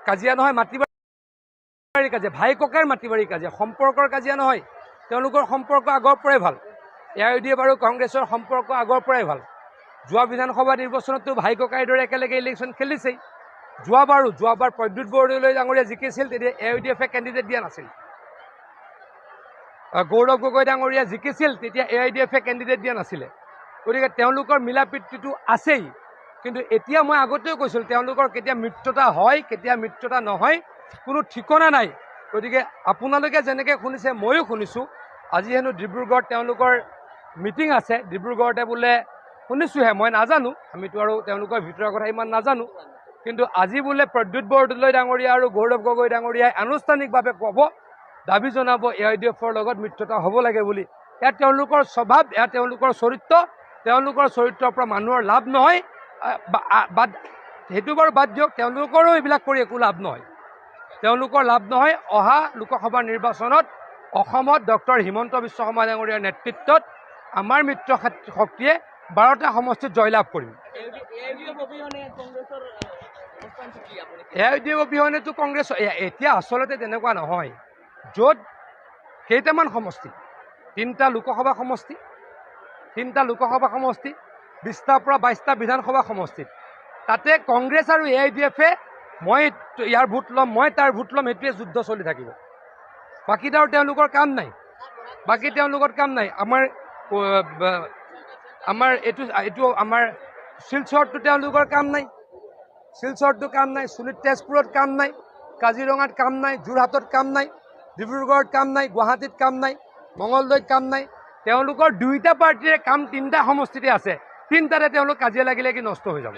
কাজিয়া নহয়, মাটিবাৰী কাজিয়া, ভাই ককাৰ মাটিবাৰী কাজিয়া, সম্পৰ্কৰ কাজিয়া নহয়। তেওঁলোকৰ সম্পৰ্ক আগৰ পৰাই ভাল। AIUDF আৰু কংগ্ৰেছৰ সম্পৰ্ক আগৰ পৰাই ভাল। যোৱা বিধানসভা নিৰ্বাচনতো ভাই ককাইৰ দৰে একেলগে ইলেকশ্যন খেলিছেই। যোৱাবাৰ প্ৰদ্যুৎ বৰদলৈ ডাঙৰীয়া জিকিছিল, তেতিয়া AIUDF কেণ্ডিডেট দিয়া নাছিল। গৌৰৱ গগৈ ডাঙৰীয়া জিকিছিল, তেতিয়া AIUDF কেণ্ডিডেট দিয়া নাছিলে। গতিকে তেওঁলোকৰ মিলা প্ৰীতিটো আছেই। কিন্তু এতিয়া মই আগতেও কৈছিলোঁ, তেওঁলোকৰ কেতিয়া মিত্ৰতা হয়, কেতিয়া মিত্ৰতা নহয়, কোনো ঠিকনা নাই। গতিকে আপোনালোকে যেনেকৈ শুনিছে ময়ো শুনিছোঁ। আজি হেনো ডিব্ৰুগড়ত তেওঁলোকৰ মিটিং আছে। ডিব্ৰুগড়তে বোলে শুনিছোঁহে, মই নাজানো, আমিতো আৰু তেওঁলোকৰ ভিতৰৰ কথা ইমান নাজানো। কিন্তু আজি বোলে প্ৰদ্যুৎ বৰদলৈ ডাঙৰীয়া আৰু গৌৰৱ গগৈ ডাঙৰীয়াই আনুষ্ঠানিকভাৱে ক'ব, দাবী জনাব AIUDFৰ লগত মিত্ৰতা হ'ব লাগে বুলি। এয়া তেওঁলোকৰ স্বভাৱ, এয়া তেওঁলোকৰ চৰিত্ৰ। তেওঁলোকৰ চৰিত্ৰৰ পৰা মানুহৰ লাভ নহয়। সেইটো বাৰু বাদ দিয়ক, তেওঁলোকৰো এইবিলাক কৰি একো লাভ নহয়। তেওঁলোকৰ লাভ নহয়। অহা লোকসভা নিৰ্বাচনত অসমত ডক্টৰ হিমন্ত বিশ্ব শৰ্মা ডাঙৰীয়াৰ নেতৃত্বত আমাৰ মিত্ৰ শক্তিয়ে 12টা সমষ্টিত জয়লাভ কৰিম। AIUDF অবিহনেতো কংগ্ৰেছ এতিয়া আচলতে তেনেকুৱা নহয়। য'ত কেইটামান সমষ্টি, 3টা লোকসভা সমষ্টি, 20টা পৰা 22টা বিধানসভা সমষ্টিত, তাতে কংগ্ৰেছ আৰু AIUDFে মই ইয়াৰ ভোট ল'ম, মই তাৰ ভোট ল'ম, সেইটোৱে যুদ্ধ চলি থাকিব। বাকীত আৰু তেওঁলোকৰ কাম নাই। বাকী তেওঁলোকৰ কাম নাই। আমাৰ এইটো আমাৰ শিলচৰতো তেওঁলোকৰ কাম নাই। শিলচৰতো কাম নাই, তেজপুৰত কাম নাই, কাজিৰঙাত কাম নাই, যোৰহাটত কাম নাই, ডিব্ৰুগড়ত কাম নাই, গুৱাহাটীত কাম নাই, মঙলদৈত কাম নাই। তেওঁলোকৰ 2টা পাৰ্টিৰে কাম 3টা সমষ্টিতে আছে। 3টাতে তেওঁলোক কাজিয়া লাগিলে কি নষ্ট হৈ যাব।